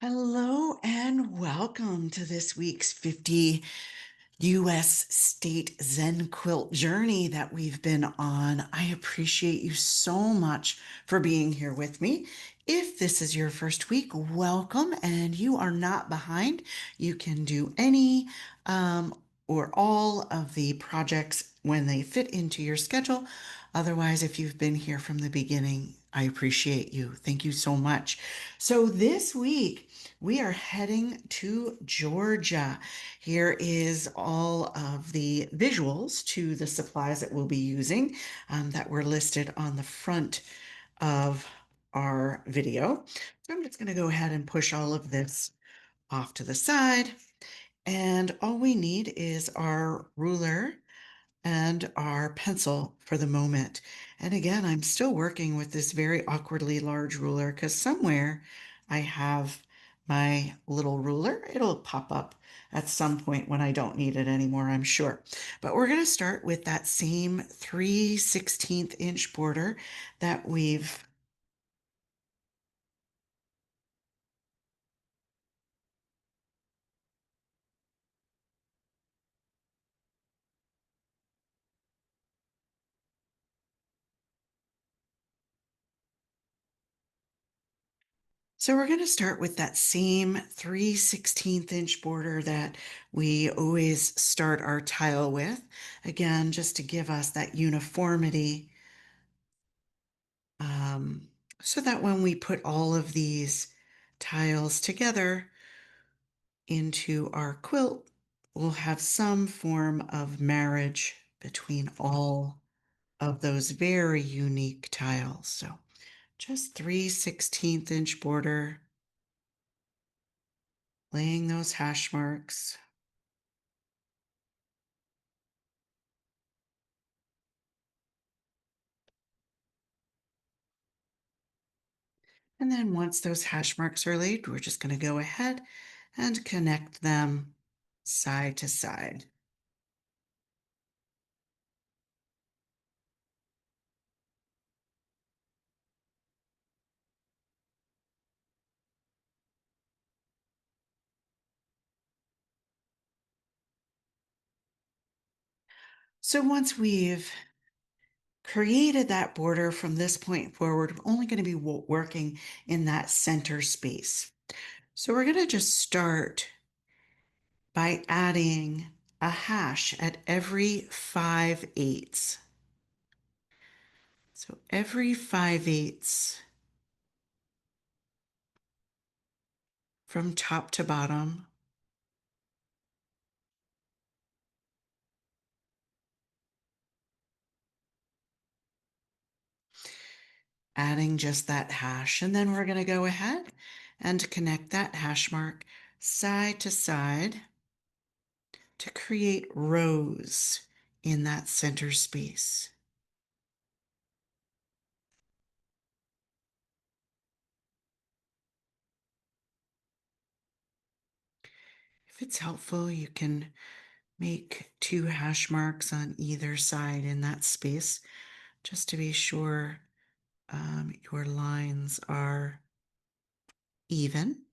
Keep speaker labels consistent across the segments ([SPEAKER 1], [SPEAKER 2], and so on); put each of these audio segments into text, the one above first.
[SPEAKER 1] Hello and welcome to this week's 50 U.S. State Zen Quilt journey that we've been on. I appreciate you so much for being here with me. If this is your first week, welcome, and you are not behind. You can do any or all of the projects when they fit into your schedule. Otherwise, if you've been here from the beginning, I appreciate you. Thank you so much. So this week, we are heading to Georgia. Here is all of the visuals to the supplies that we'll be using that were listed on the front of our video. So I'm just going to go ahead and push all of this off to the side. And all we need is our ruler and our pencil for the moment. And again, I'm still working with this very awkwardly large ruler because somewhere I have my little ruler. It'll pop up at some point when I don't need it anymore, I'm sure. But we're going to start with that same 3/16 inch border that we've So we're going to start with that same 3/16 inch border that we always start our tile with. Again, just to give us that uniformity, um, so that when we put all of these tiles together into our quilt, we'll have some form of marriage between all of those very unique tiles. So just 3/16 inch border, laying those hash marks. And then once those hash marks are laid, we're just going to go ahead and connect them side to side. So once we've created that border from this point forward, we're only going to be working in that center space. So we're going to just start by adding a hash at every 5/8. So every 5/8 from top to bottom. Adding just that hash. And then we're going to go ahead and connect that hash mark side to side to create rows in that center space. If it's helpful, you can make 2 hash marks on either side in that space just to be sure your lines are even.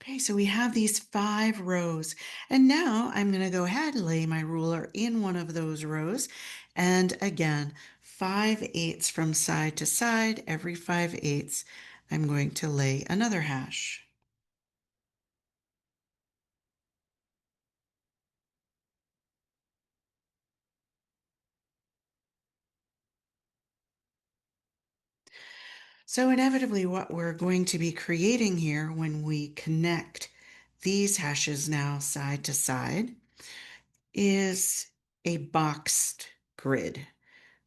[SPEAKER 1] Okay, so we have these 5 rows, and now I'm going to go ahead and lay my ruler in one of those rows, and again, 5/8 from side to side. Every 5/8 I'm going to lay another hash. So inevitably what we're going to be creating here when we connect these hashes now side to side is a boxed grid.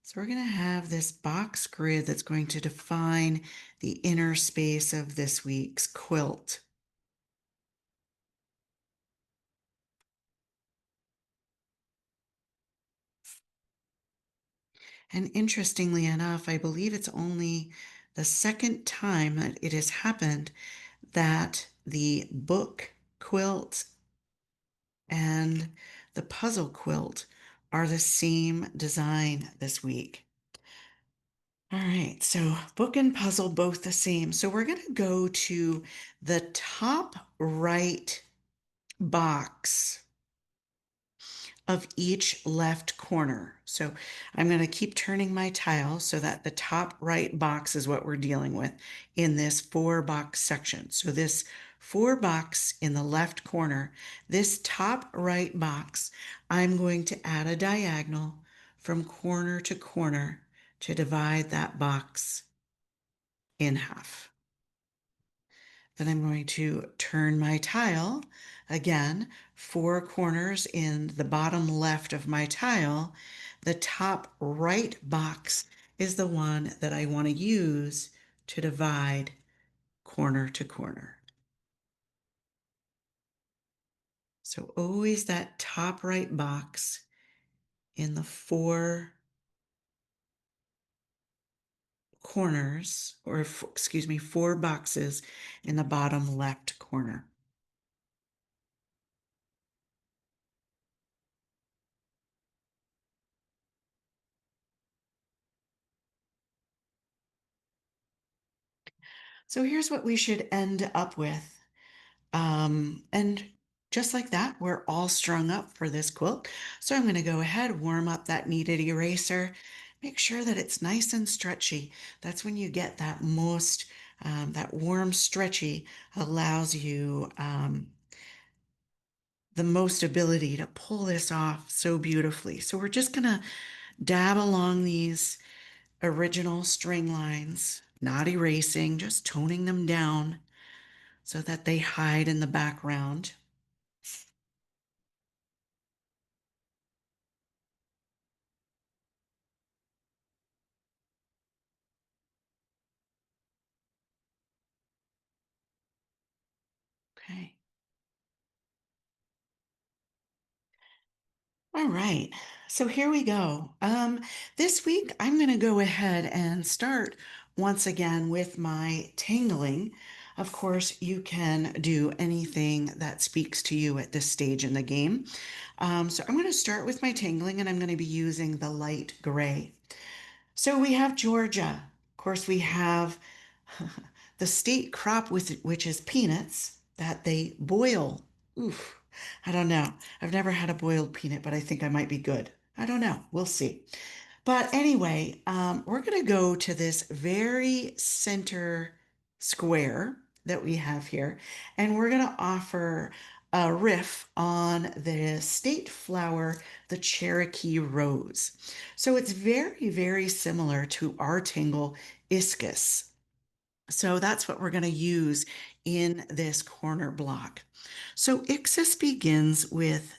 [SPEAKER 1] So we're going to have this box grid that's going to define the inner space of this week's quilt. And interestingly enough, I believe it's only the second time that it has happened that the book quilt and the puzzle quilt are the same design this week. All right, so book and puzzle both the same. So we're going to go to the top right box of each left corner. So I'm going to keep turning my tile so that the top right box is what we're dealing with in this 4-box section. So this 4 box in the left corner, this top right box, I'm going to add a diagonal from corner to corner to divide that box in half. Then I'm going to turn my tile again, 4 corners in the bottom left of my tile. The top right box is the one that I want to use to divide corner to corner. So always that top right box in the 4 corners, or excuse me, 4 boxes in the bottom left corner. So here's what we should end up with. And just like that, we're all strung up for this quilt. So I'm going to go ahead, warm up that kneaded eraser, make sure that it's nice and stretchy. That's when you get that that warm, stretchy allows you the most ability to pull this off so beautifully. So we're just going to dab along these original string lines, not erasing, just toning them down so that they hide in the background. Okay. All right, so here we go. This week I'm going to go ahead and start once again with my tangling. Of course, you can do anything that speaks to you at this stage in the game. So I'm going to start with my tangling, and I'm going to be using the light gray. So we have Georgia. Of course, we have the state crop, which is peanuts that they boil. Oof, I don't know. I've never had a boiled peanut, but I think I might be good. I don't know. We'll see. But anyway, we're going to go to this very center square that we have here, and we're going to offer a riff on the state flower, the Cherokee rose. So it's very, very similar to our Tangle Iscus. So that's what we're going to use in this corner block. So Ixis begins with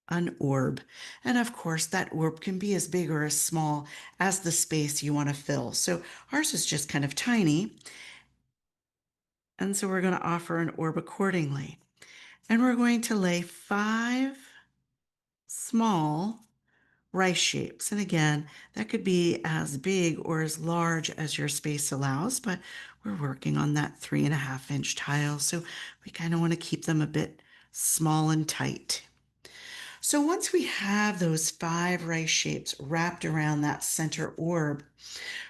[SPEAKER 1] an orb. And of course, that orb can be as big or as small as the space you want to fill. So ours is just kind of tiny. And so we're going to offer an orb accordingly. And we're going to lay 5 small rice shapes. And again, that could be as big or as large as your space allows, but we're working on that 3.5-inch tile. So we kind of want to keep them a bit small and tight. So once we have those 5 rice shapes wrapped around that center orb,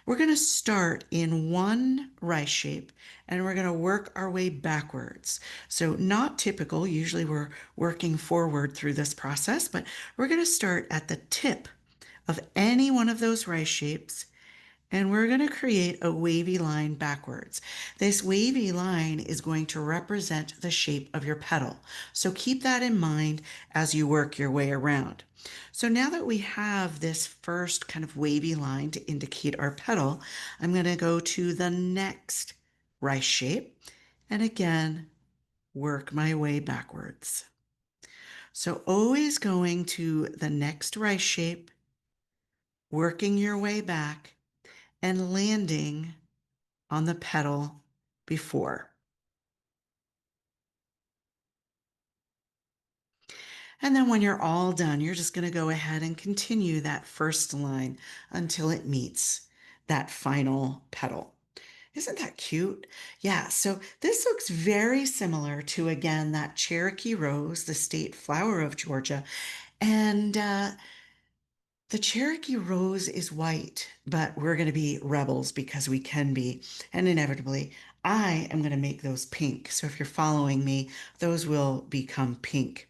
[SPEAKER 1] we're going to start in one rice shape and we're going to work our way backwards. So not typical, usually we're working forward through this process, but we're going to start at the tip of any one of those rice shapes, and we're going to create a wavy line backwards. This wavy line is going to represent the shape of your petal. So keep that in mind as you work your way around. So now that we have this first kind of wavy line to indicate our petal, I'm going to go to the next rice shape and again work my way backwards. So always going to the next rice shape, working your way back, and landing on the petal before. And then when you're all done, you're just going to go ahead and continue that first line until it meets that final petal. Isn't that cute? Yeah, so this looks very similar to, again, that Cherokee rose, the state flower of Georgia. And The Cherokee rose is white, but we're going to be rebels because we can be. And inevitably, I am going to make those pink. So if you're following me, those will become pink.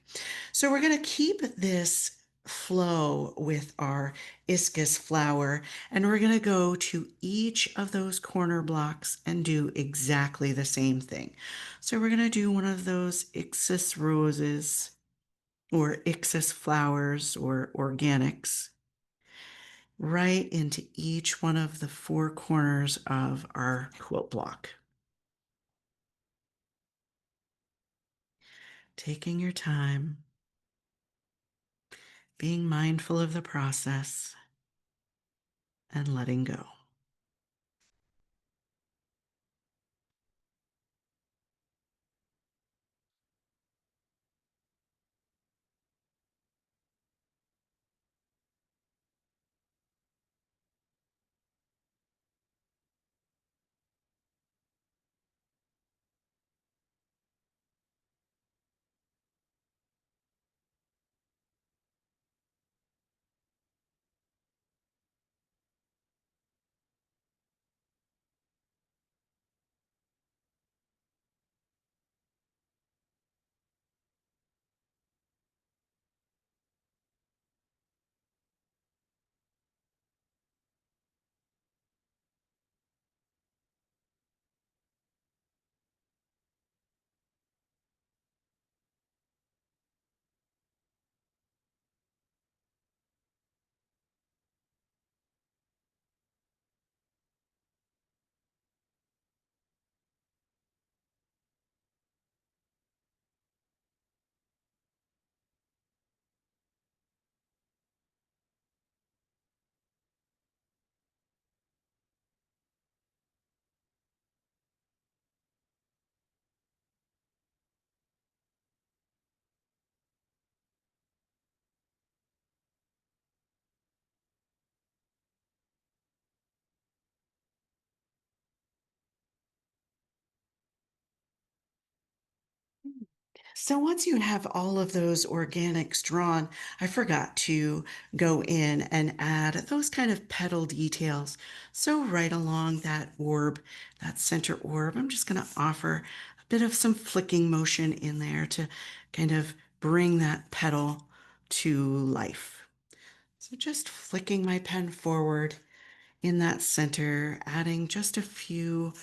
[SPEAKER 1] So we're going to keep this flow with our iscus flower, and we're going to go to each of those corner blocks and do exactly the same thing. So we're going to do one of those ixus roses or ixus flowers or organics right into each one of the four corners of our quilt block. Taking your time, being mindful of the process, and letting go. So once you have all of those organics drawn, I forgot to go in and add those kind of petal details. So right along that orb, that center orb, I'm just going to offer a bit of some flicking motion in there to kind of bring that petal to life. So just flicking my pen forward in that center, adding just a few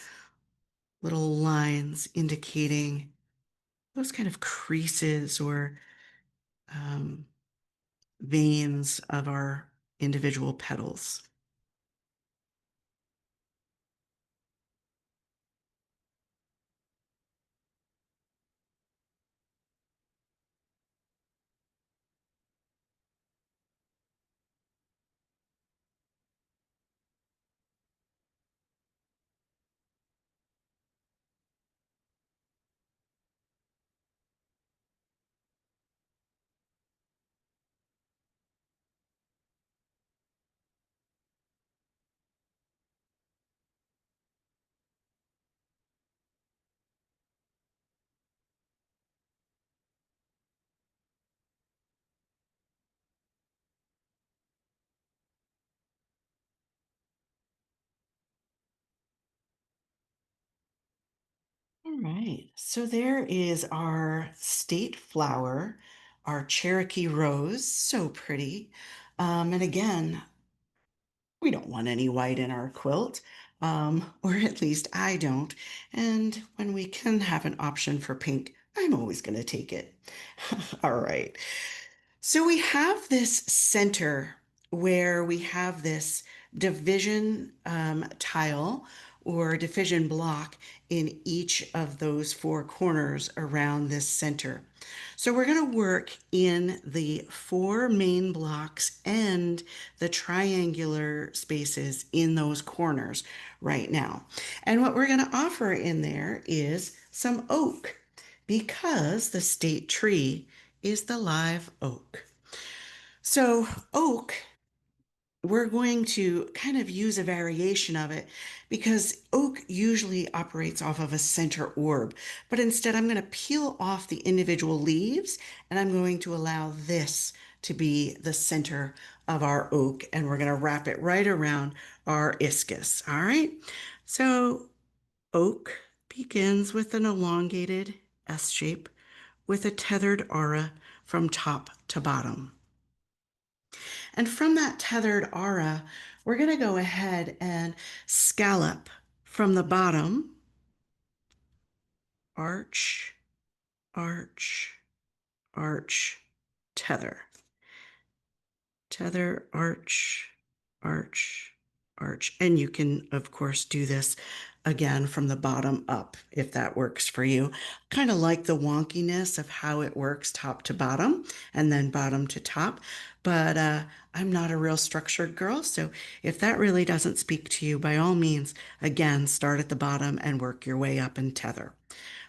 [SPEAKER 1] little lines indicating those kind of creases or um, veins of our individual petals. All right, so there is our state flower, our Cherokee rose, so pretty. And again, we don't want any white in our quilt, or at least I don't. And when we can have an option for pink, I'm always going to take it. All right. So we have this center where we have this division tile or division block in each of those four corners around this center. So we're going to work in the four main blocks and the triangular spaces in those corners right now. And what we're going to offer in there is some oak because the state tree is the live oak. So oak, we're going to kind of use a variation of it because oak usually operates off of a center orb, but instead I'm going to peel off the individual leaves and I'm going to allow this to be the center of our oak, and we're going to wrap it right around our iscus. All right. So oak begins with an elongated S shape with a tethered aura from top to bottom. And from that tethered aura, we're going to go ahead and scallop from the bottom, arch, arch, arch, tether. Tether, arch, arch, arch. And you can, of course, do this again from the bottom up if that works for you. Kind of like the wonkiness of how it works top to bottom and then bottom to top. But I'm not a real structured girl. So if that really doesn't speak to you, by all means, again, start at the bottom and work your way up and tether.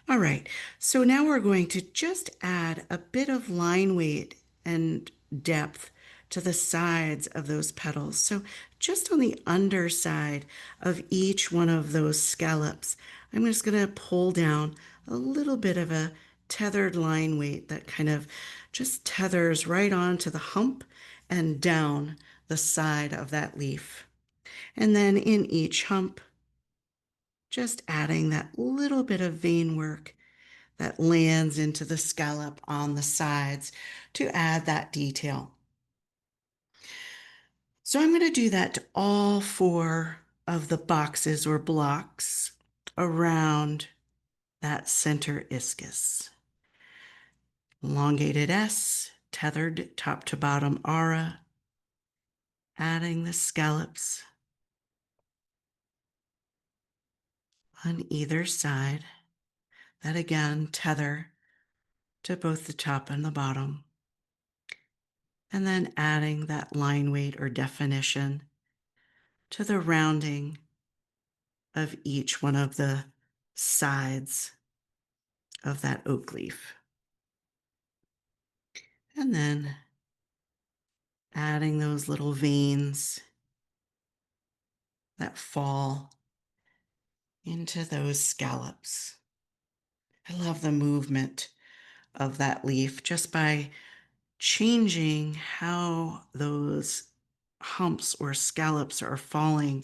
[SPEAKER 1] All right, so now we're going to just add a bit of line weight and depth to the sides of those petals. So just on the underside of each one of those scallops, I'm just going to pull down a little bit of a tethered line weight that kind of just tethers right onto the hump and down the side of that leaf. And then in each hump, just adding that little bit of vein work that lands into the scallop on the sides to add that detail. So I'm going to do that to all four of the boxes or blocks around that center iscus. Elongated S, tethered top to bottom aura, adding the scallops on either side that again tether to both the top and the bottom. And then adding that line weight or definition to the rounding of each one of the sides of that oak leaf. And then adding those little veins that fall into those scallops. I love the movement of that leaf just by changing how those humps or scallops are falling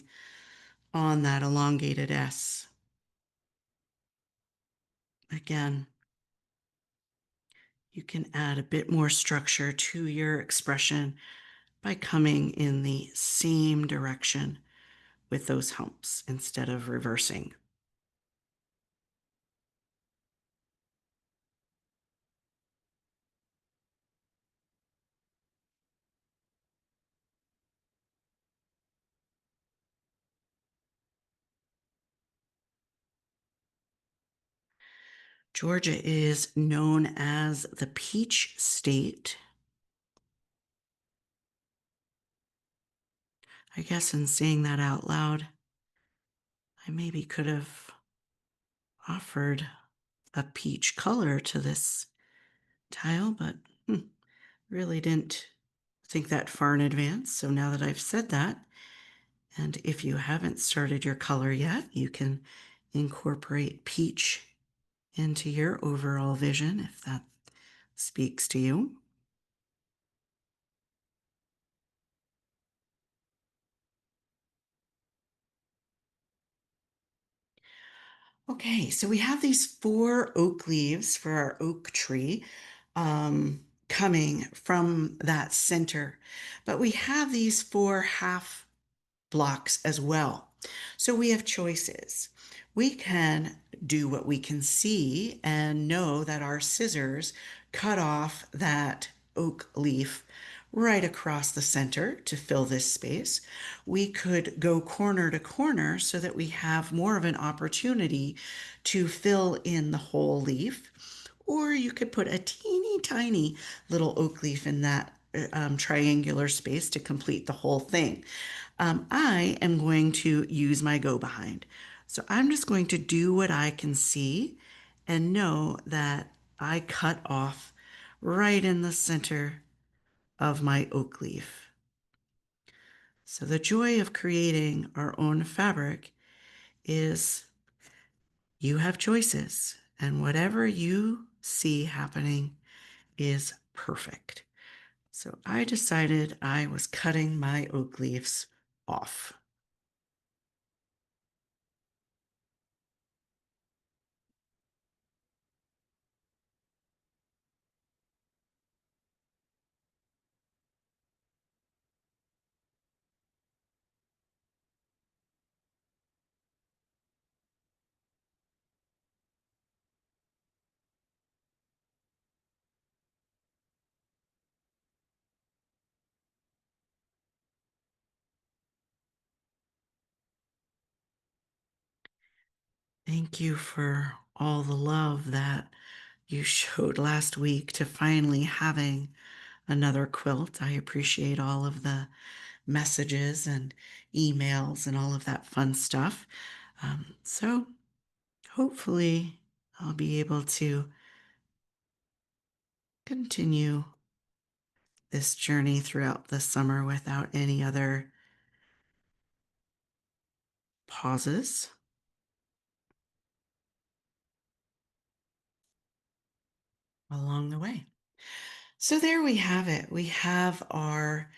[SPEAKER 1] on that elongated S. Again, you can add a bit more structure to your expression by coming in the same direction with those humps instead of reversing. Georgia is known as the Peach State. I guess in saying that out loud, I maybe could have offered a peach color to this tile, but really didn't think that far in advance. So now that I've said that, and if you haven't started your color yet, you can incorporate peach into your overall vision if that speaks to you. Okay, so we have these four oak leaves for our oak tree coming from that center, but we have these four half blocks as well. So we have choices. We can do what we can see and know that our scissors cut off that oak leaf right across the center to fill this space. We could go corner to corner so that we have more of an opportunity to fill in the whole leaf. Or you could put a teeny tiny little oak leaf in that triangular space to complete the whole thing. I am going to use my go behind. So I'm just going to do what I can see and know that I cut off right in the center of my oak leaf. So the joy of creating our own fabric is you have choices, and whatever you see happening is perfect. So I decided I was cutting my oak leaves off. Thank you for all the love that you showed last week to finally having another quilt. I appreciate all of the messages and emails and all of that fun stuff. So hopefully I'll be able to continue this journey throughout the summer without any other pauses along the way. So there we have it. We have our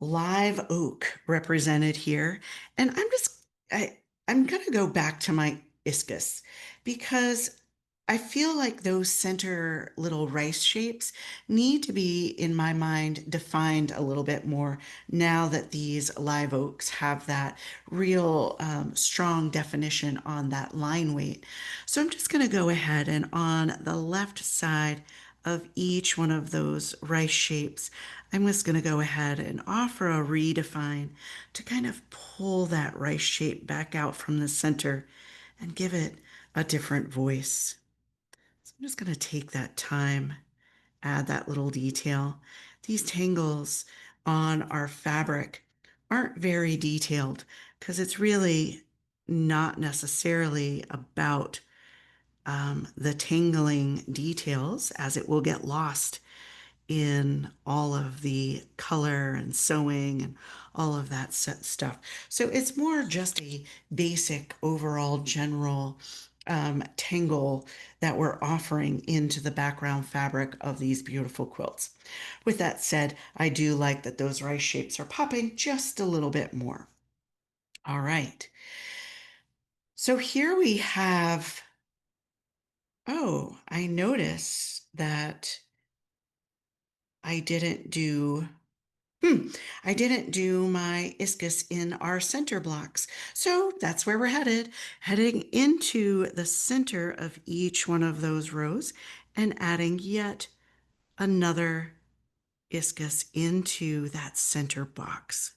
[SPEAKER 1] live oak represented here. And I'm gonna go back to my iscus because I feel like those center little rice shapes need to be, in my mind, defined a little bit more now that these live oaks have that real strong definition on that line weight. So I'm just gonna go ahead and on the left side of each one of those rice shapes, I'm just going to go ahead and offer a redefine to kind of pull that rice shape back out from the center and give it a different voice. So I'm just going to take that time, add that little detail. These tangles on our fabric aren't very detailed because it's really not necessarily about the tangling details, as it will get lost in all of the color and sewing and all of that stuff. So it's more just a basic overall general tangle that we're offering into the background fabric of these beautiful quilts. With that said, I do like that those rice shapes are popping just a little bit more. All right. So here we have, oh, I notice that I didn't do I didn't do my iscus in our center blocks. So that's where we're headed, heading into the center of each one of those rows and adding yet another iscus into that center box.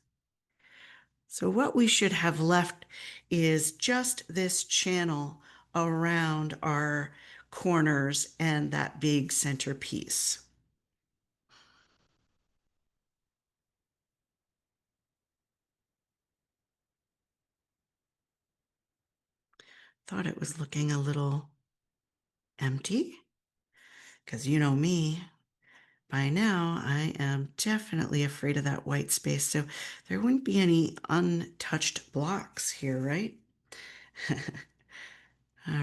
[SPEAKER 1] So what we should have left is just this channel around our corners and that big center piece. Thought it was looking a little empty, because you know me, by now I am definitely afraid of that white space. So there wouldn't be any untouched blocks here, right? All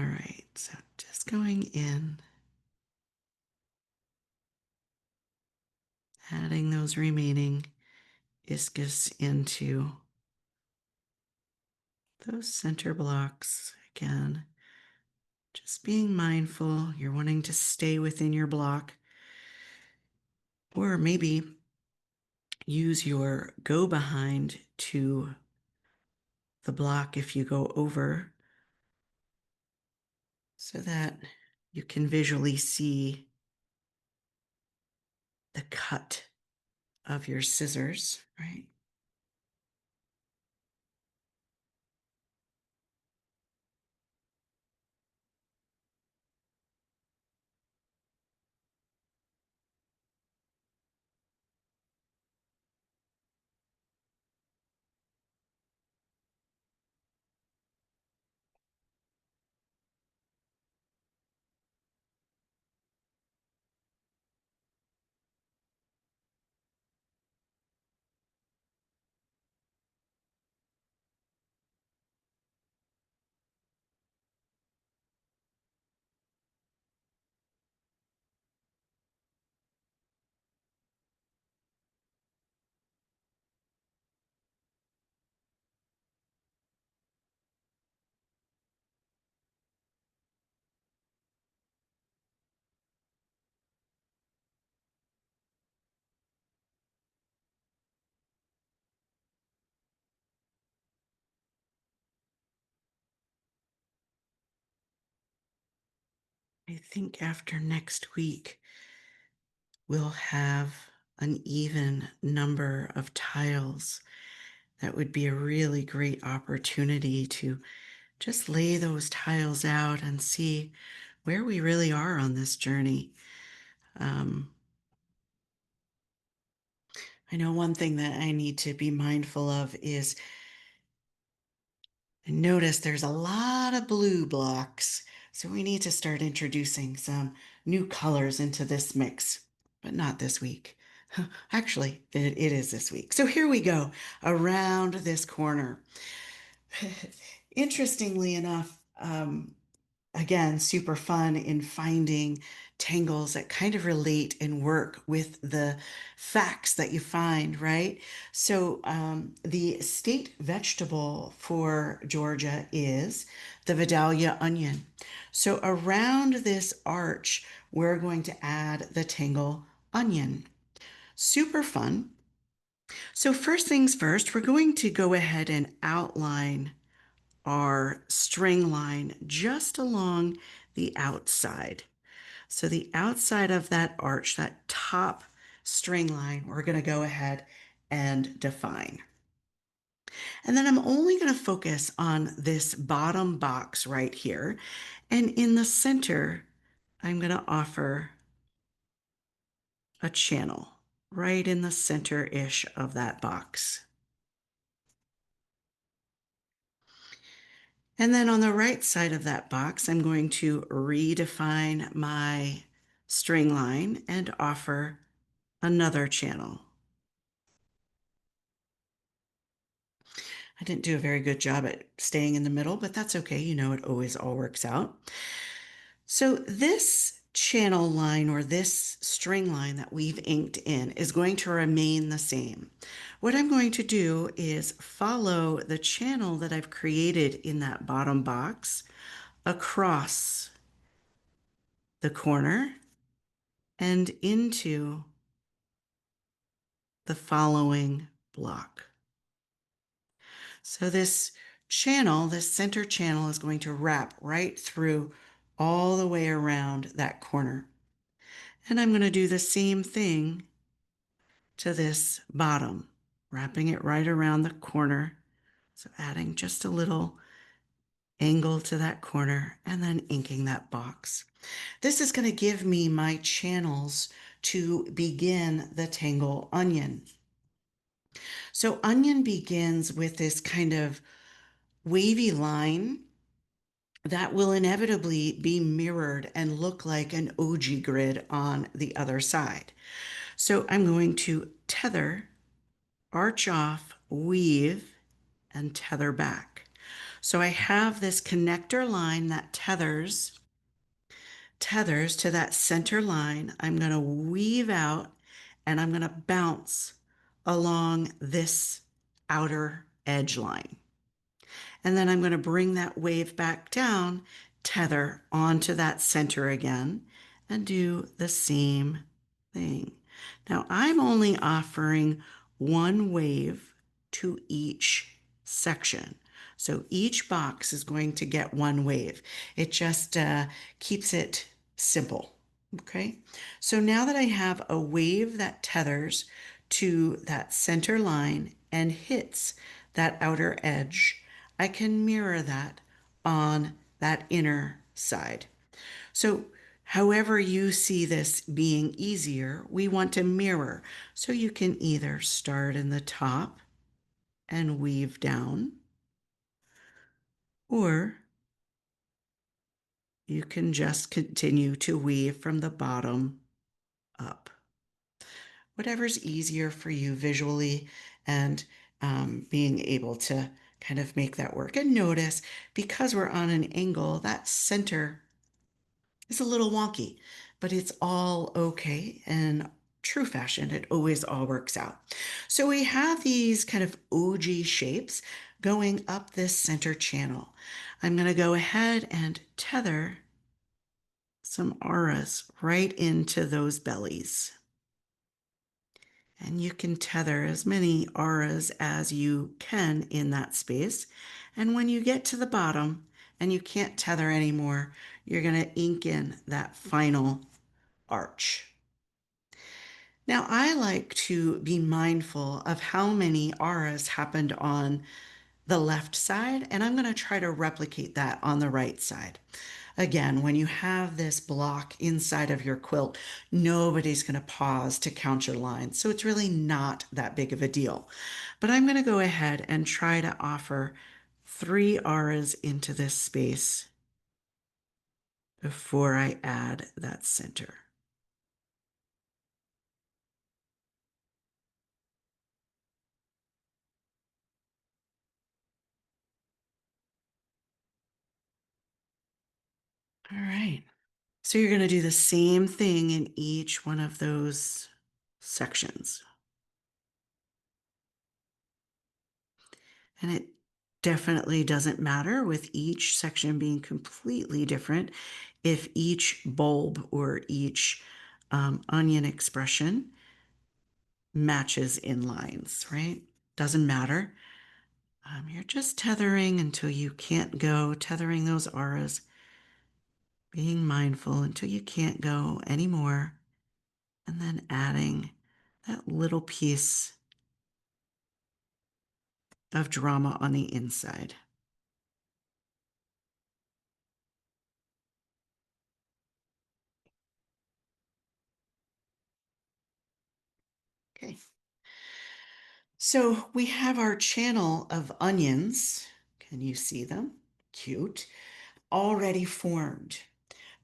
[SPEAKER 1] right, so just going in, adding those remaining iscus into those center blocks again. Just being mindful, you're wanting to stay within your block, or maybe use your go behind to the block if you go over, so that you can visually see the cut of your scissors, right? I think after next week, we'll have an even number of tiles. That would be a really great opportunity to just lay those tiles out and see where we really are on this journey. Um, I know one thing that I need to be mindful of is notice there's a lot of blue blocks. So we need to start introducing some new colors into this mix, but not this week. Actually, it is this week. So here we go around this corner. Interestingly enough, again, super fun in finding tangles that kind of relate and work with the facts that you find, right? So, the state vegetable for Georgia is the Vidalia onion. So, around this arch, we're going to add the tangle onion. Super fun. So, first things first, we're going to go ahead and outline our string line just along the outside. So the outside of that arch, that top string line, we're going to go ahead and define. And then I'm only going to focus on this bottom box right here. And in the center, I'm going to offer a channel right in the center-ish of that box. And then on the right side of that box, I'm going to redefine my string line and offer another channel. I didn't do a very good job at staying in the middle, but that's okay. You know, it always all works out. So this channel line or this string line that we've inked in is going to remain the same. What I'm going to do is follow the channel that I've created in that bottom box across the corner and into the following block. So this channel, this center channel, is going to wrap right through all the way around that corner. And I'm going to do the same thing to this bottom, wrapping it right around the corner. So adding just a little angle to that corner and then inking that box. This is going to give me my channels to begin the tangle onion. So onion begins with this kind of wavy line that will inevitably be mirrored and look like an OG grid on the other side. So I'm going to tether, arch off, weave, and tether back. So I have this connector line that tethers to that center line. I'm going to weave out and I'm going to bounce along this outer edge line. And then I'm going to bring that wave back down, tether onto that center again, and do the same thing. Now I'm only offering one wave to each section. So each box is going to get one wave. It just keeps it simple. Okay, so now that I have a wave that tethers to that center line and hits that outer edge, I can mirror that on that inner side. So however you see this being easier, we want to mirror. So you can either start in the top and weave down, or you can just continue to weave from the bottom up. Whatever's easier for you visually and being able to kind of make that work. And notice, because we're on an angle, that center is a little wonky, but it's all okay. In true fashion, it always all works out. So we have these kind of OG shapes going up this center channel. I'm going to go ahead and tether some auras right into those bellies. And you can tether as many auras as you can in that space. And when you get to the bottom, and you can't tether anymore, you're going to ink in that final arch. Now, I like to be mindful of how many auras happened on the left side, and I'm going to try to replicate that on the right side. Again, when you have this block inside of your quilt, nobody's going to pause to count your lines, so it's really not that big of a deal. But I'm going to go ahead and try to offer 3 auras into this space before I add that center. All right. So you're going to do the same thing in each one of those sections. And it definitely doesn't matter with each section being completely different if each bulb or each onion expression matches in lines, right? Doesn't matter. You're just tethering until you can't go, tethering those auras, being mindful until you can't go anymore, and then adding that little piece of drama on the inside. Okay. So we have our channel of onions. Can you see them? Cute. Already formed.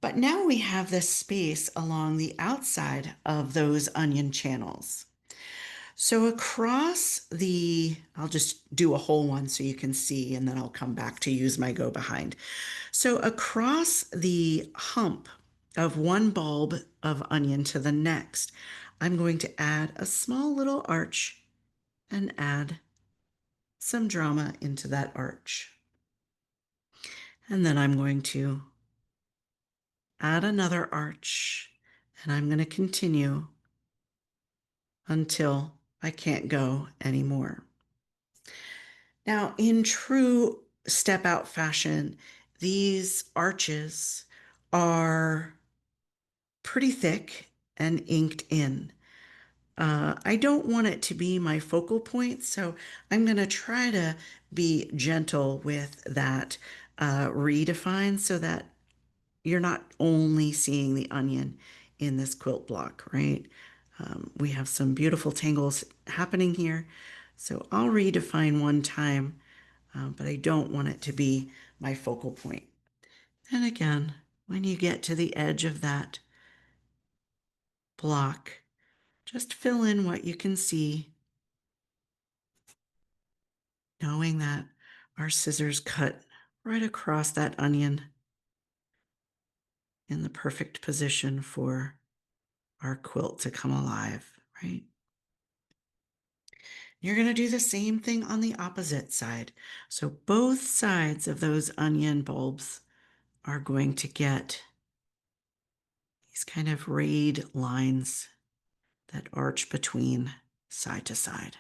[SPEAKER 1] But now we have this space along the outside of those onion channels. So across I'll just do a whole one so you can see, and then I'll come back to use my go behind. So across the hump of one bulb of onion to the next, I'm going to add a small little arch and add some drama into that arch. And then I'm going to add another arch, and I'm going to continue until I can't go anymore. Now, in true step out fashion, these arches are pretty thick and inked in. I don't want it to be my focal point, so I'm going to try to be gentle with that redefine so that you're not only seeing the onion in this quilt block, right? We have some beautiful tangles happening here. So I'll redefine one time, but I don't want it to be my focal point. And again, when you get to the edge of that block, just fill in what you can see, knowing that our scissors cut right across that onion in the perfect position for our quilt to come alive, right? You're going to do the same thing on the opposite side. So both sides of those onion bulbs are going to get these kind of rayed lines that arch between side to side.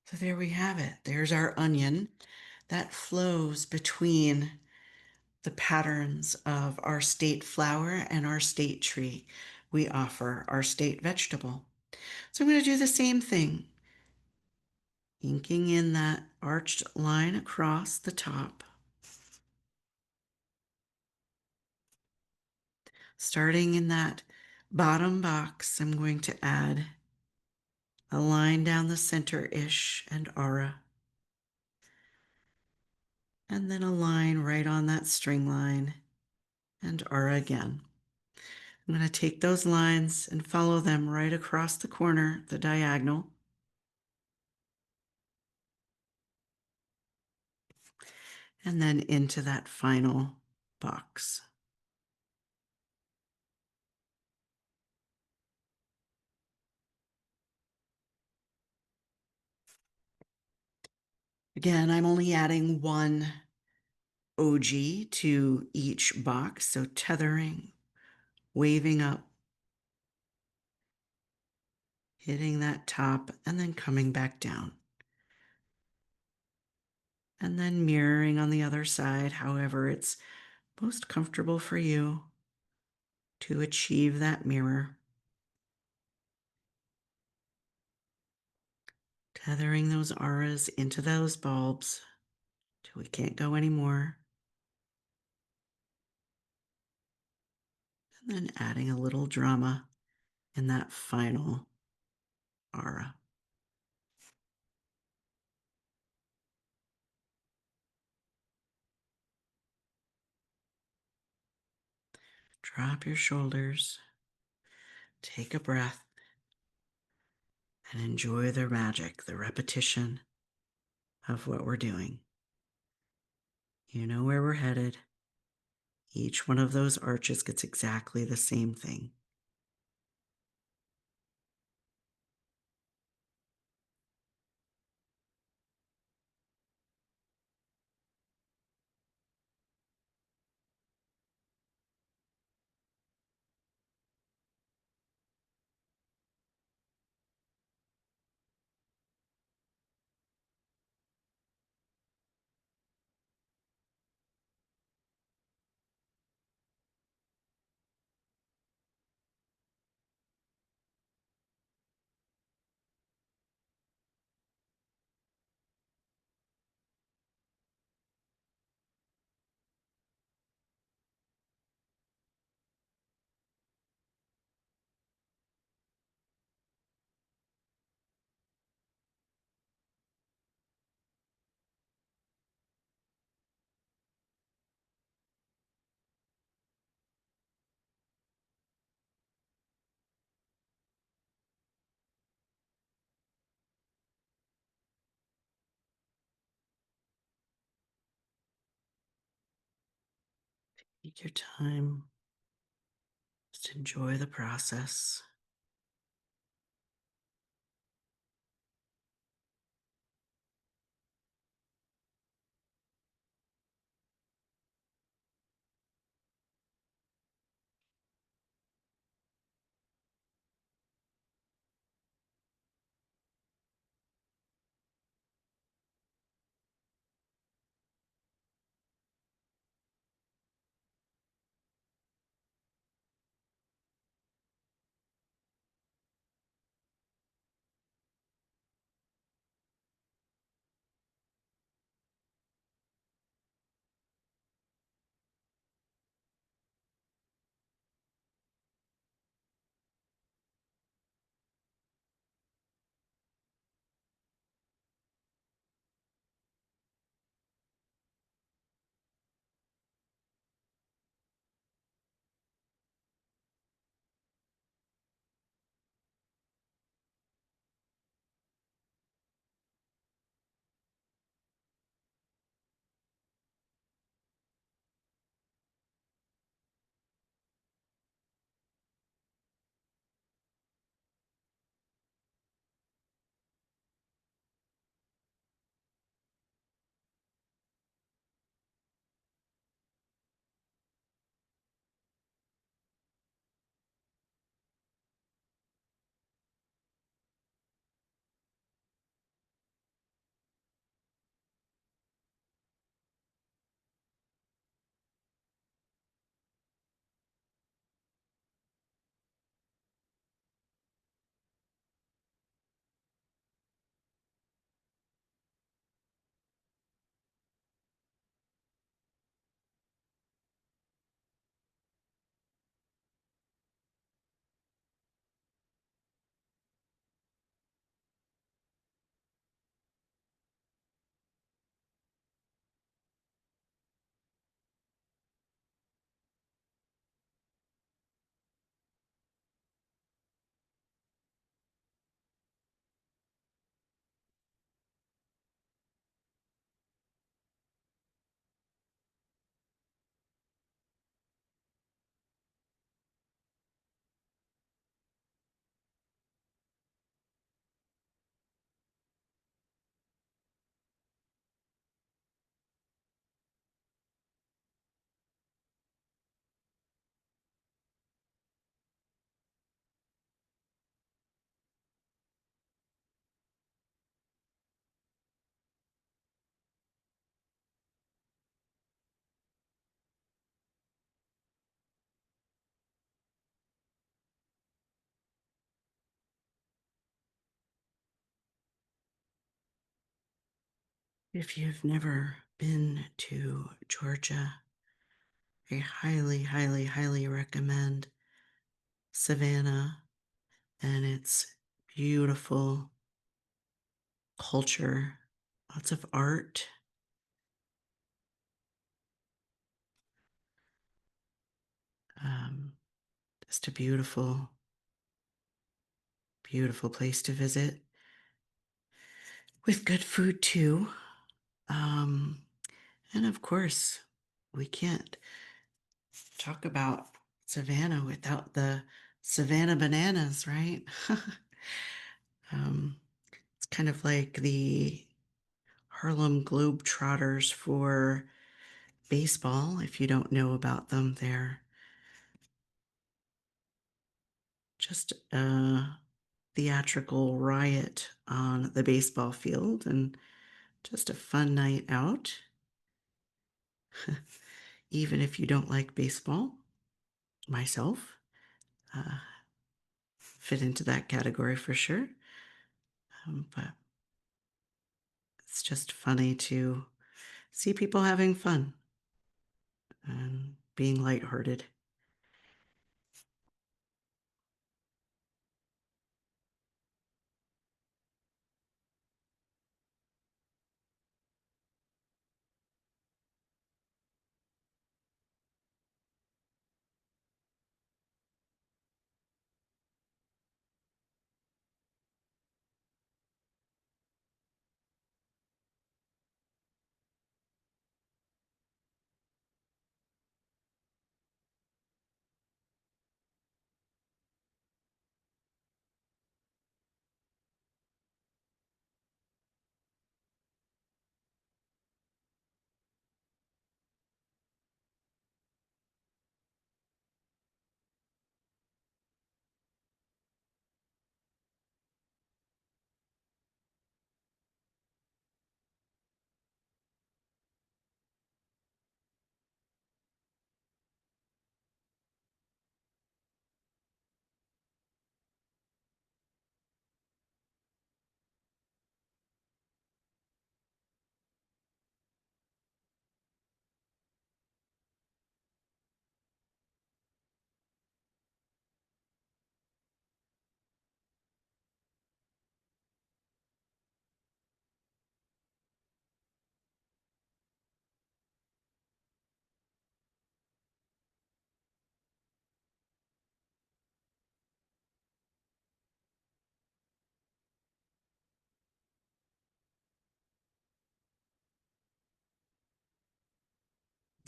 [SPEAKER 1] So there we have it. There's our onion that flows between the patterns of our state flower and our state tree. We offer our state vegetable. So I'm going to do the same thing, inking in that arched line across the top. Starting in that bottom box, I'm going to add a line down the center-ish and aura, and then a line right on that string line and aura again. I'm going to take those lines and follow them right across the corner, the diagonal. and then into that final box. Again, I'm only adding one OG to each box, so tethering, waving up, hitting that top, and then coming back down. And then mirroring on the other side, however it's most comfortable for you to achieve that mirror. Tethering those auras into those bulbs till we can't go anymore. And then adding a little drama in that final aura. Drop your shoulders, take a breath, and enjoy the magic, the repetition of what we're doing. You know where we're headed. Each one of those arches gets exactly the same thing. Take your time. Just enjoy the process. If you've never been to Georgia, I highly, highly, highly recommend Savannah and its beautiful culture, lots of art. Um, just a beautiful, beautiful place to visit with good food too. Um, and of course, we can't talk about Savannah without the Savannah bananas, right? um, it's kind of like the Harlem Globetrotters for baseball. If you don't know about them, they're just a theatrical riot on the baseball field and just a fun night out. Even if you don't like baseball, myself, uh, fit into that category for sure. But it's just funny to see people having fun and being lighthearted.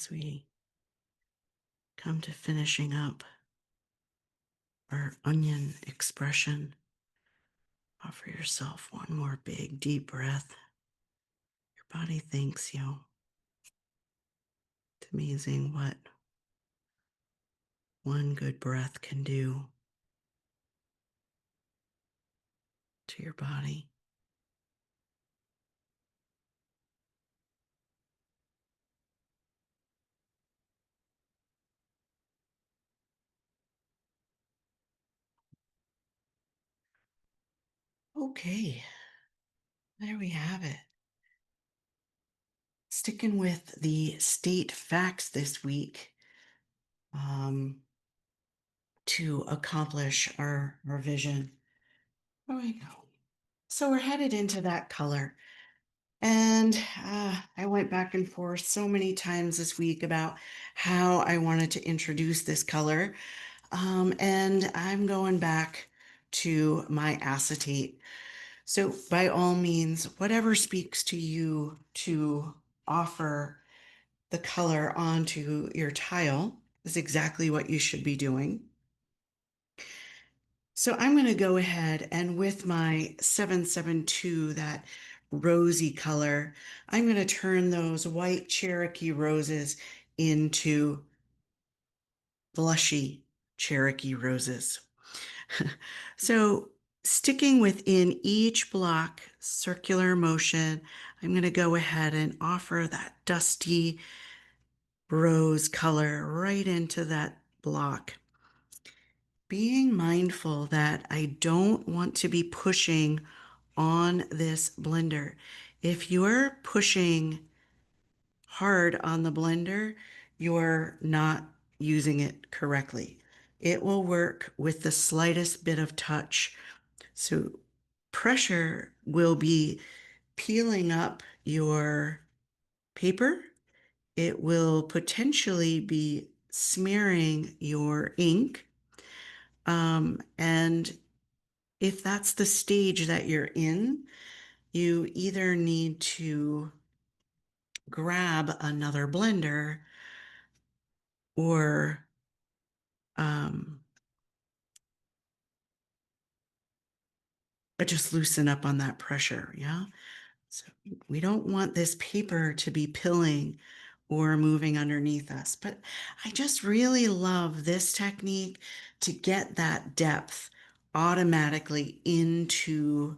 [SPEAKER 1] As we come to finishing up our onion expression, offer yourself one more big, deep breath. Your body thanks you. It's amazing what one good breath can do to your body. Okay, there we have it. Sticking with the state facts this week um, to accomplish our vision. There we go. So we're headed into that color. And I went back and forth so many times this week about how I wanted to introduce this color. And I'm going back to my acetate. So by all means, whatever speaks to you to offer the color onto your tile is exactly what you should be doing. So I'm going to go ahead and with my 772, that rosy color, I'm going to turn those white Cherokee roses into blushy Cherokee roses. So sticking within each block, circular motion, I'm going to go ahead and offer that dusty rose color right into that block. Being mindful that I don't want to be pushing on this blender. If you're pushing hard on the blender, you're not using it correctly. It will work with the slightest bit of touch. So pressure will be peeling up your paper. It will potentially be smearing your ink. And if that's the stage that you're in, you either need to grab another blender or um, just loosen up on that pressure. Yeah. So we don't want this paper to be pilling or moving underneath us. But I just really love this technique to get that depth automatically into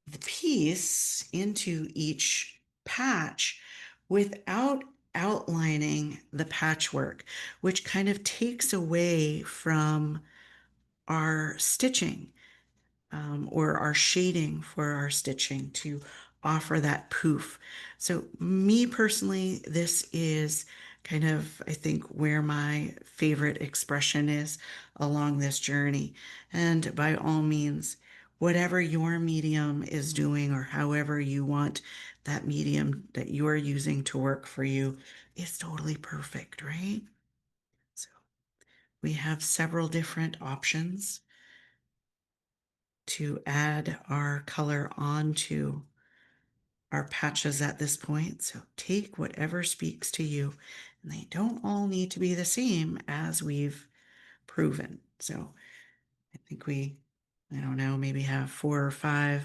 [SPEAKER 1] the piece, into each patch without outlining the patchwork, which kind of takes away from our stitching, or our shading for our stitching to offer that poof. So me personally, this is kind of, I think, where my favorite expression is along this journey. And by all means, whatever your medium is doing or however you want that medium that you're using to work for you is totally perfect, right? So we have several different options to add our color onto our patches at this point. So take whatever speaks to you. And they don't all need to be the same as we've proven. So I think I don't know, maybe have 4 or 5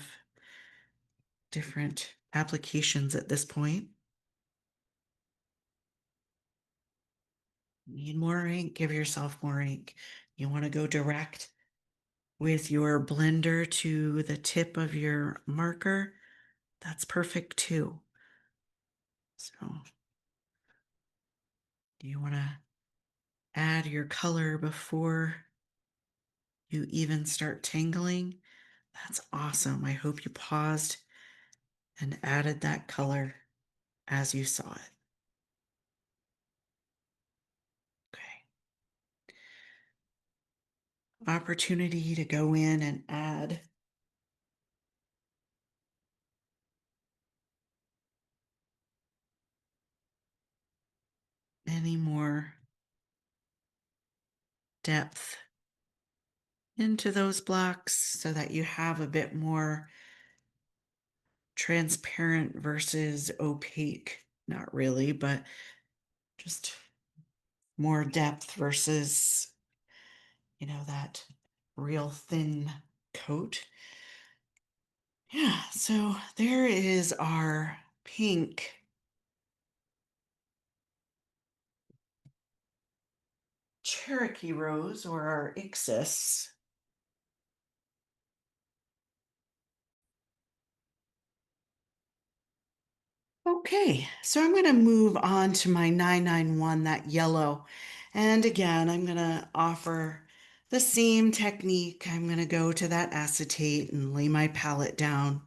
[SPEAKER 1] different applications at this point. Need more ink, give yourself more ink. You want to go direct with your blender to the tip of your marker, that's perfect too. So do you want to add your color before you even start tangling? That's awesome. I hope you paused and added that color as you saw it. Okay. Opportunity to go in and add any more depth into those blocks so that you have a bit more transparent versus opaque. Not really, but just more depth versus, that real thin coat. Yeah, so there is our pink Cherokee rose, or our Ixis. Okay, so I'm going to move on to my 991, that yellow. And again, I'm going to offer the same technique. I'm going to go to that acetate and lay my palette down,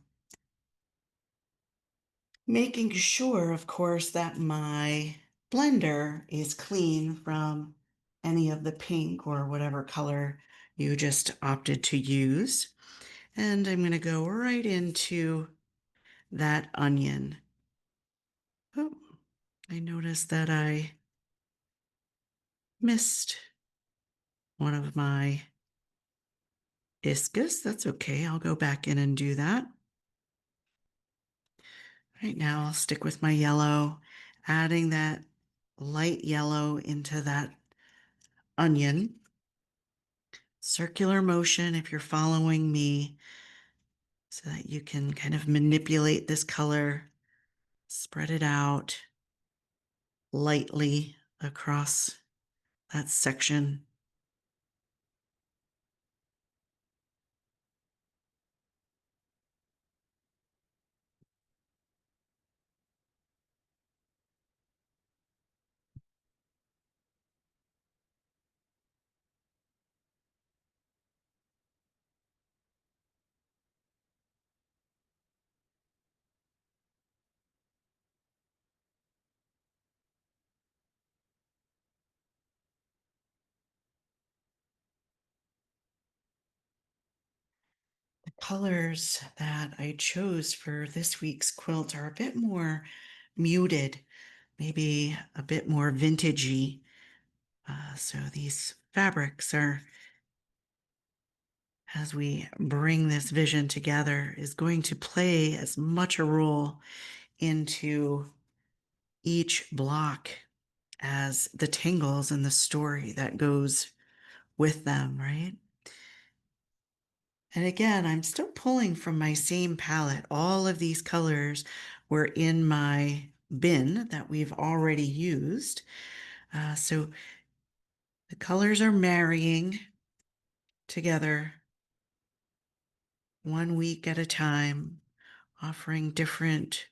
[SPEAKER 1] making sure, of course, that my blender is clean from any of the pink or whatever color you just opted to use. And I'm going to go right into that onion. Oh, I noticed that I missed one of my iscus. That's okay. I'll go back in and do that. Right now, I'll stick with my yellow, adding that light yellow into that onion. Circular motion if you're following me, so that you can kind of manipulate this color, spread it out lightly across that section. colors that I chose for this week's quilt are a bit more muted, maybe a bit more vintagey. So these fabrics are, as we bring this vision together, is going to play as much a role into each block as the tangles and the story that goes with them, right? And again, I'm still pulling from my same palette. All of these colors were in my bin that we've already used. So the colors are marrying together 1 week at a time, offering different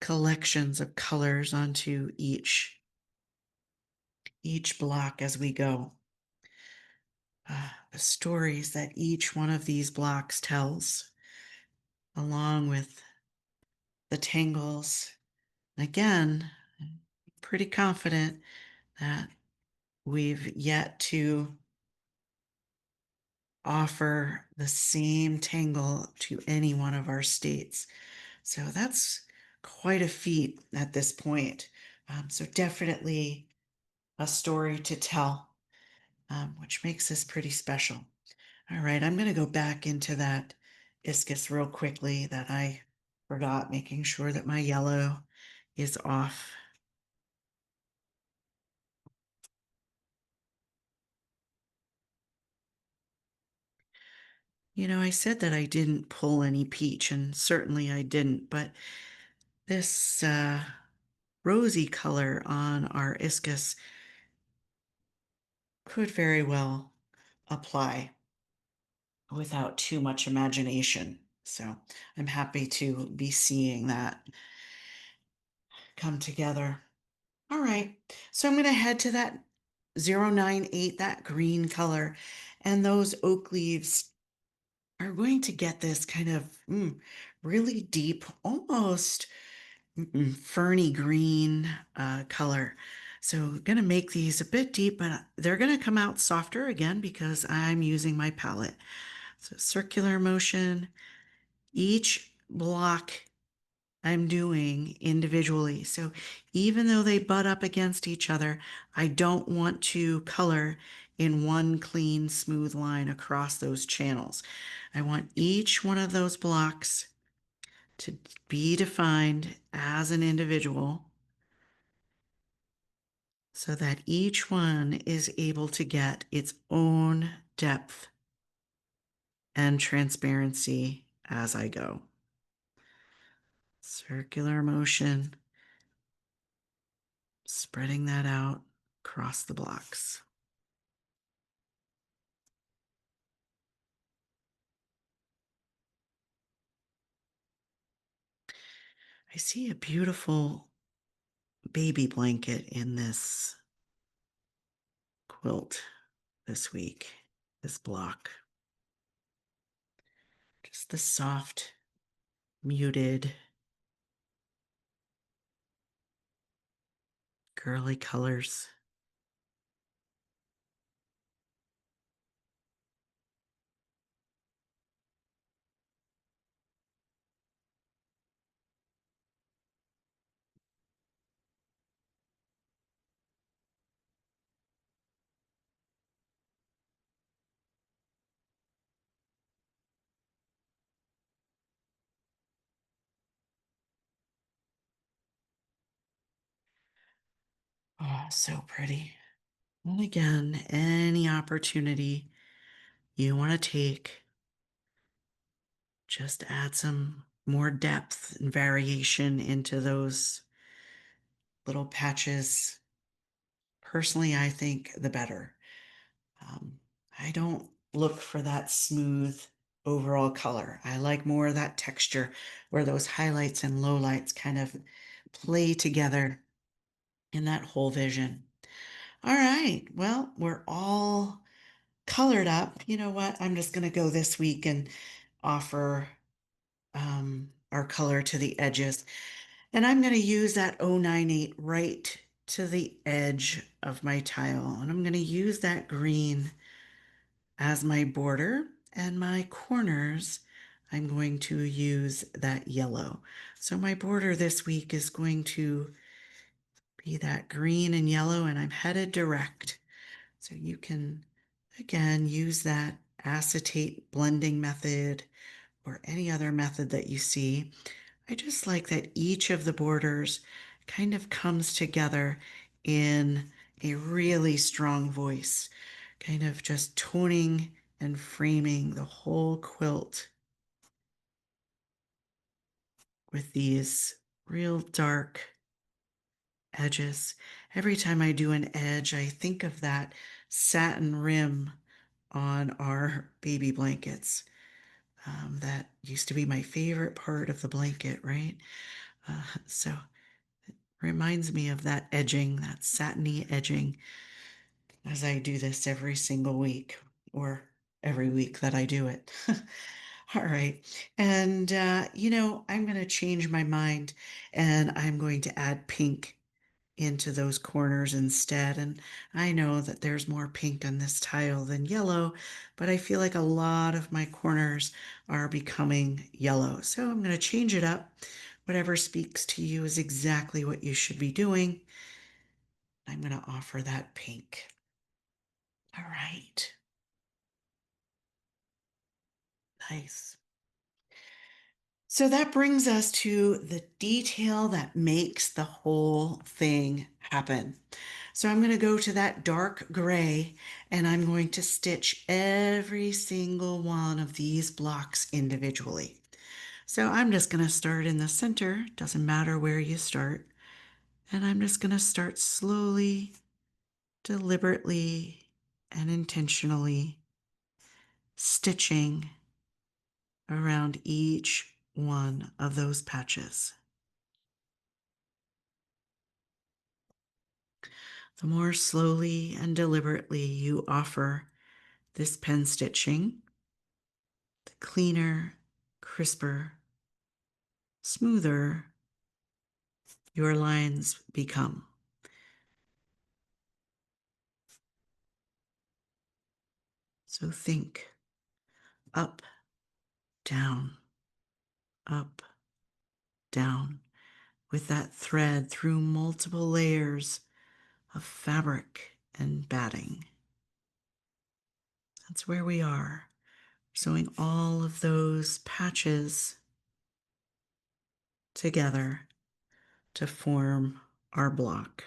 [SPEAKER 1] collections of colors onto each block as we go. The stories that each one of these blocks tells, along with the tangles. Again, I'm pretty confident that we've yet to offer the same tangle to any one of our states. So that's quite a feat at this point. So definitely a story to tell, which makes this pretty special. All right, I'm going to go back into that iscus real quickly that I forgot, making sure that my yellow is off. You know, I said that I didn't pull any peach, and certainly I didn't, but this rosy color on our iscus could very well apply without too much imagination. So I'm happy to be seeing that come together. All right, so I'm going to head to that 098, that green color, and those oak leaves are going to get this kind of really deep, almost ferny green color. So going to make these a bit deep, but they're going to come out softer again because I'm using my palette. So circular motion, each block I'm doing individually. So even though they butt up against each other, I don't want to color in one clean, smooth line across those channels. I want each one of those blocks to be defined as an individual so that each one is able to get its own depth and transparency as I go. Circular motion, spreading that out across the blocks. I see a beautiful baby blanket in this quilt this week, this block. Just the soft, muted, girly colors. Oh, so pretty. And again, any opportunity you want to take, just add some more depth and variation into those little patches. Personally, I think the better. Um, I don't look for that smooth overall color. I like more of that texture where those highlights and lowlights kind of play together in that whole vision. All right, well, we're all colored up. You know what? I'm just going to go this week and offer our color to the edges. And I'm going to use that 098 right to the edge of my tile. And I'm going to use that green As my border and my corners, I'm going to use that yellow. So my border this week is going to be that green and yellow, and I'm headed direct. So you can, again, use that acetate blending method or any other method that you see. I just like that each of the borders kind of comes together in a really strong voice, kind of just toning and framing the whole quilt with these real dark edges. Every time I do an edge, I think of that satin rim on our baby blankets. That used to be my favorite part of the blanket, right? So it reminds me of that edging, that satiny edging, as I do this every single week or every week that I do it. All right. And, I'm going to change my mind and I'm going to add pink into those corners instead. And I know that there's more pink on this tile than yellow, but I feel like a lot of my corners are becoming yellow. So I'm going to change it up. Whatever speaks to you is exactly what you should be doing. I'm going to offer that pink. All right. Nice. So that brings us to the detail that makes the whole thing happen. So I'm going to go to that dark gray and I'm going to stitch every single one of these blocks individually. So I'm just going to start in the center, doesn't matter where you start. And I'm just going to start slowly, deliberately, and intentionally stitching around each one of those patches. The more slowly and deliberately you offer this pen stitching, the cleaner, crisper, smoother your lines become. So think up, down, up, down, with that thread through multiple layers of fabric and batting. That's where we are, sewing all of those patches together to form our block.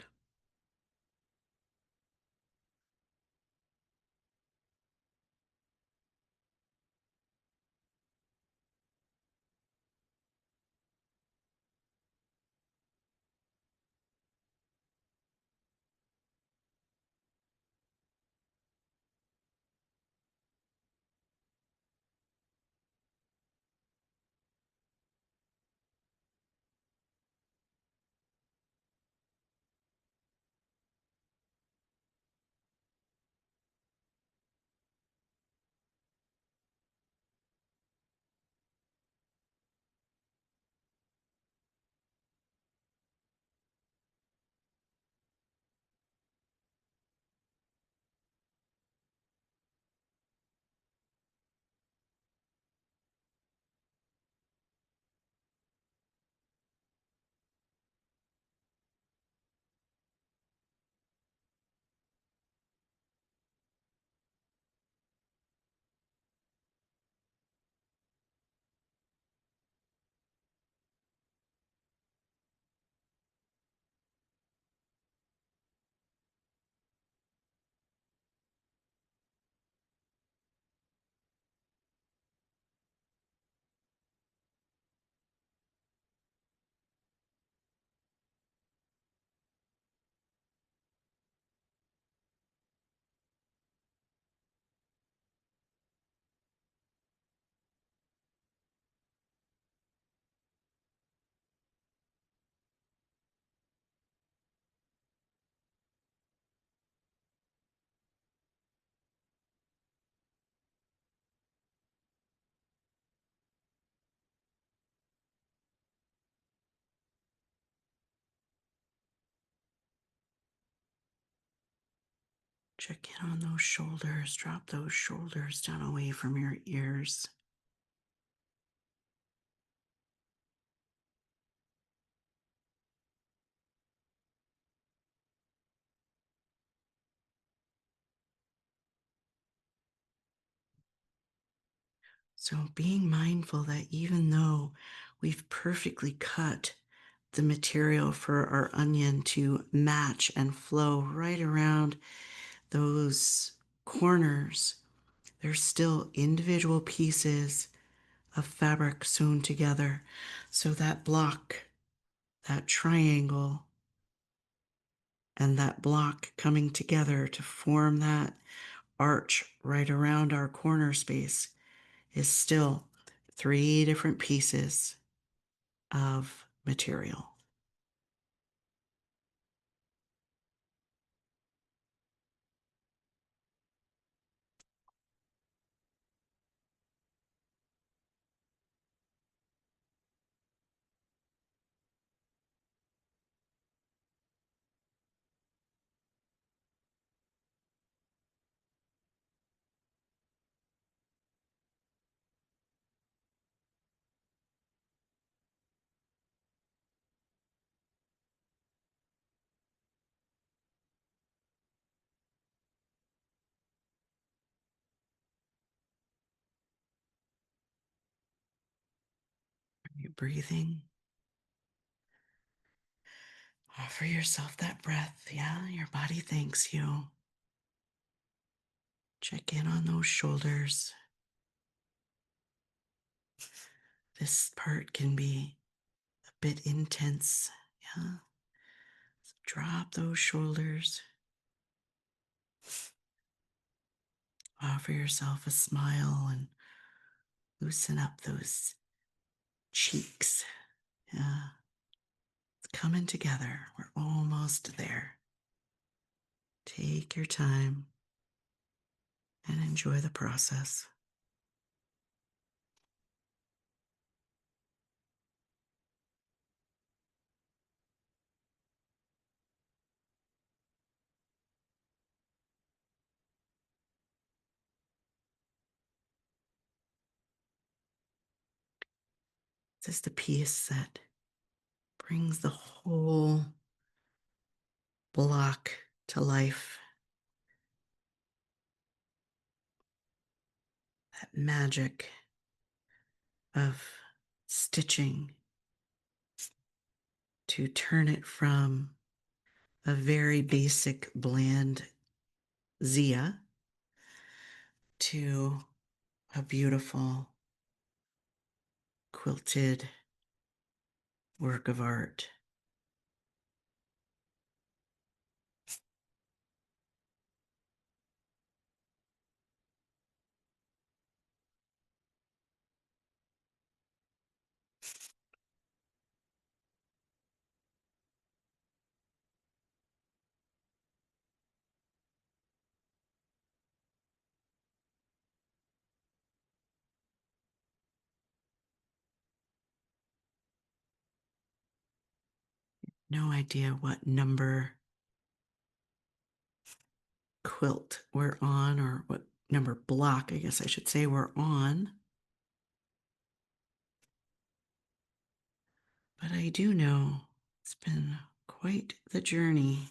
[SPEAKER 1] Check in on those shoulders. Drop those shoulders down away from your ears. So, being mindful that even though we've perfectly cut the material for our onion to match and flow right around those corners, there's still individual pieces of fabric sewn together. So that block, that triangle, and that block coming together to form that arch right around our corner space is still three different pieces of material. Are you breathing? Offer yourself that breath. Yeah, your body thanks you. Check in on those shoulders. This part can be a bit intense. Yeah. So drop those shoulders. Offer yourself a smile and loosen up those cheeks. Yeah. It's coming together. We're almost there. Take your time and enjoy the process. This is the piece that brings the whole block to life. That magic of stitching to turn it from a very basic, bland Zia to a beautiful quilted work of art. No idea what number quilt we're on, or what number block, I guess I should say, we're on. But I do know it's been quite the journey.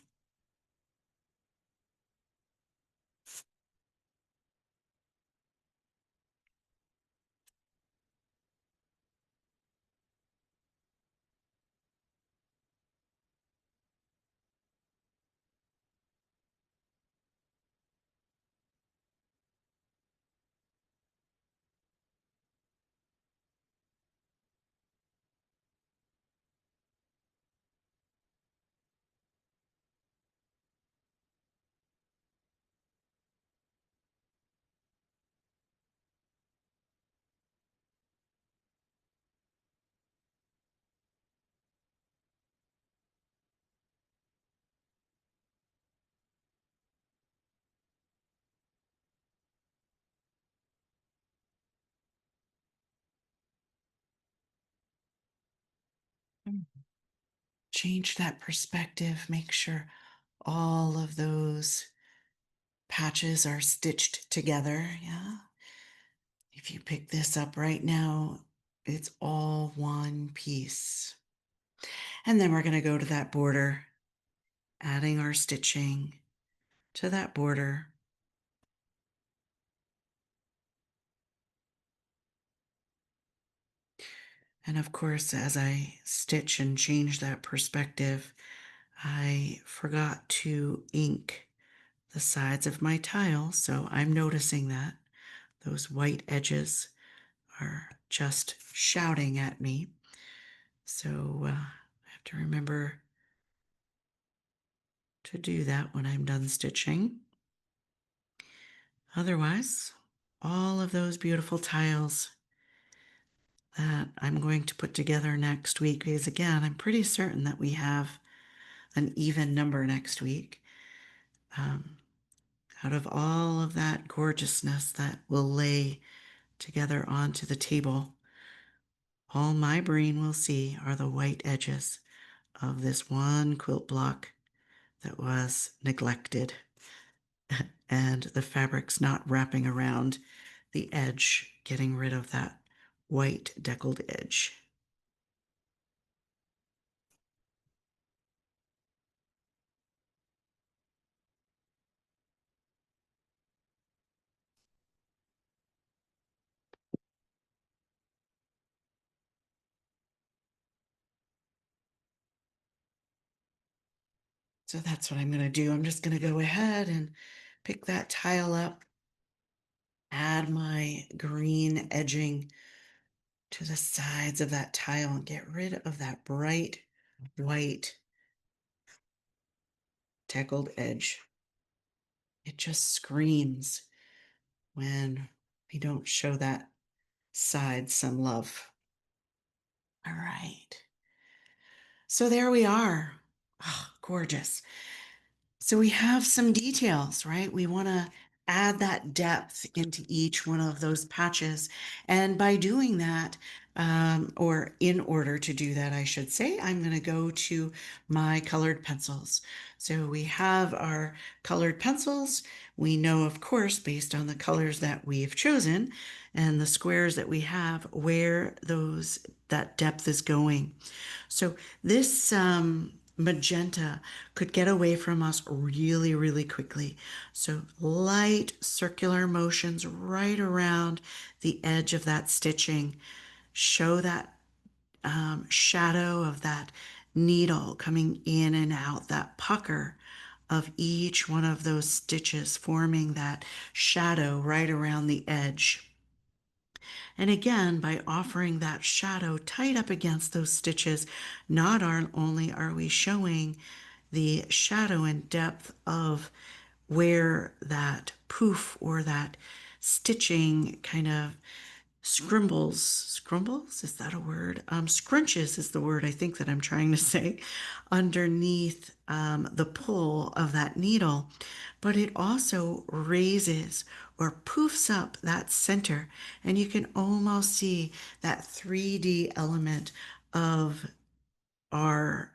[SPEAKER 1] Change that perspective. Make sure all of those patches are stitched together. Yeah. If you pick this up right now, it's all one piece. And then we're going to go to that border, adding our stitching to that border. And of course, as I stitch and change that perspective, I forgot to ink the sides of my tile. So I'm noticing that those white edges are just shouting at me. So I have to remember to do that when I'm done stitching. Otherwise, all of those beautiful tiles that I'm going to put together next week, because again, I'm pretty certain that we have an even number next week. Out of all of that gorgeousness that will lay together onto the table, all my brain will see are the white edges of this one quilt block that was neglected and the fabric's not wrapping around the edge, getting rid of that white deckled edge. So that's what I'm going to do. I'm just going to go ahead and pick that tile up, add my green edging to the sides of that tile and get rid of that bright white deckled edge. It just screams when we don't show that side some love. All right. So there we are. Oh, gorgeous. So we have some details, right? We want to add that depth into each one of those patches. And by doing that, or in order to do that, I should say, I'm going to go to my colored pencils. So we have our colored pencils. We know, of course, based on the colors that we've chosen and the squares that we have, where that depth is going. So this magenta could get away from us really, really quickly. So light circular motions right around the edge of that stitching show that shadow of that needle coming in and out, that pucker of each one of those stitches forming that shadow right around the edge. And again, by offering that shadow tight up against those stitches, not only are we showing the shadow and depth of where that poof or that stitching kind of scrumbles, is that a word? Scrunches is the word I think that I'm trying to say, underneath the pull of that needle, but it also raises or poofs up that center, and you can almost see that 3D element of our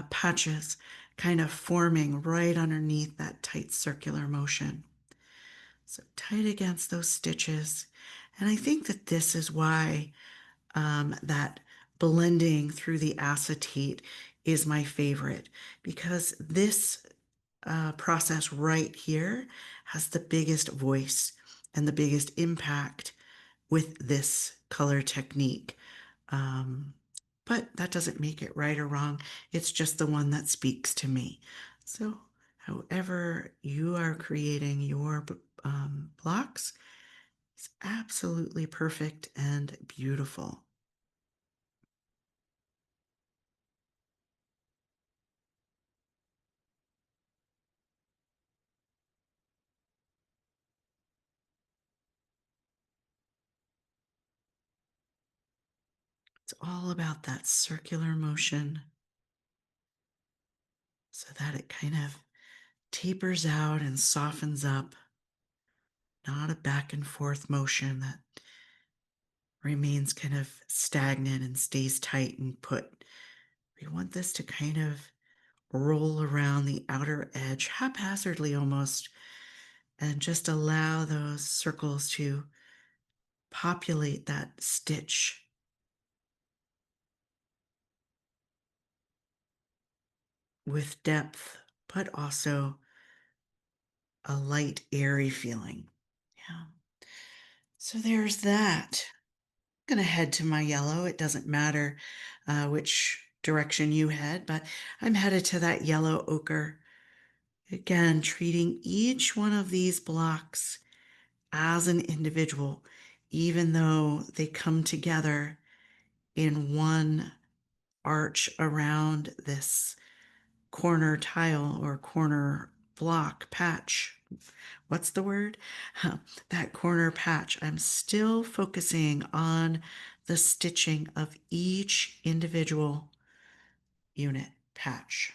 [SPEAKER 1] patches kind of forming right underneath that tight circular motion. So tight against those stitches. And I think that this is why that blending through the acetate is my favorite, because this process right here has the biggest voice and the biggest impact with this color technique. Um, but that doesn't make it right or wrong. It's just the one that speaks to me. So, however you are creating your blocks, it's absolutely perfect and beautiful. It's all about that circular motion so that it kind of tapers out and softens up, not a back and forth motion that remains kind of stagnant and stays tight and put. We want this to kind of roll around the outer edge haphazardly almost, and just allow those circles to populate that stitch with depth, but also a light, airy feeling. Yeah. So there's that. I'm going to head to my yellow. It doesn't matter which direction you head, but I'm headed to that yellow ochre. Again, treating each one of these blocks as an individual, even though they come together in one arch around this corner tile or corner block patch. What's the word? That corner patch. I'm still focusing on the stitching of each individual unit patch.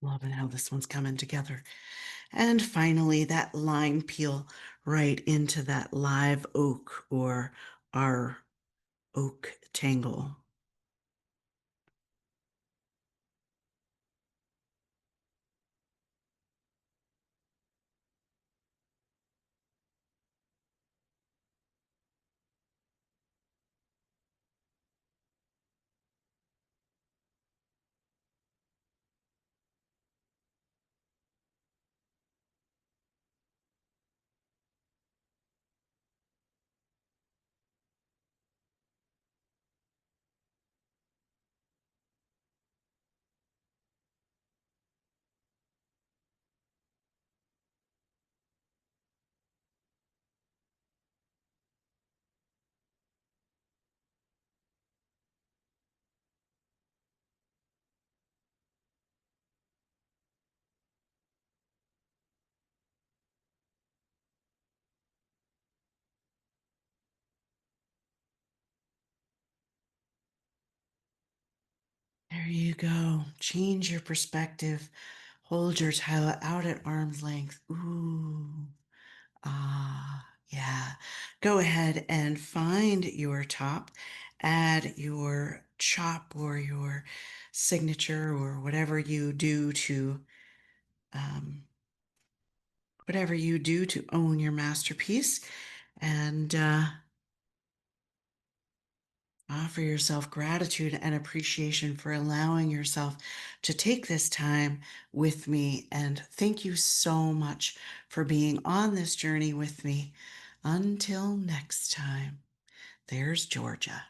[SPEAKER 1] Loving how this one's coming together. And finally, that line peel right into that live oak or our oak tangle. There you go. Change your perspective. Hold your tile out at arm's length. Ooh. Ah, yeah. Go ahead and find your top, add your chop or your signature or um, whatever you do to own your masterpiece, and offer yourself gratitude and appreciation for allowing yourself to take this time with me. And thank you so much for being on this journey with me. Until next time, there's Georgia.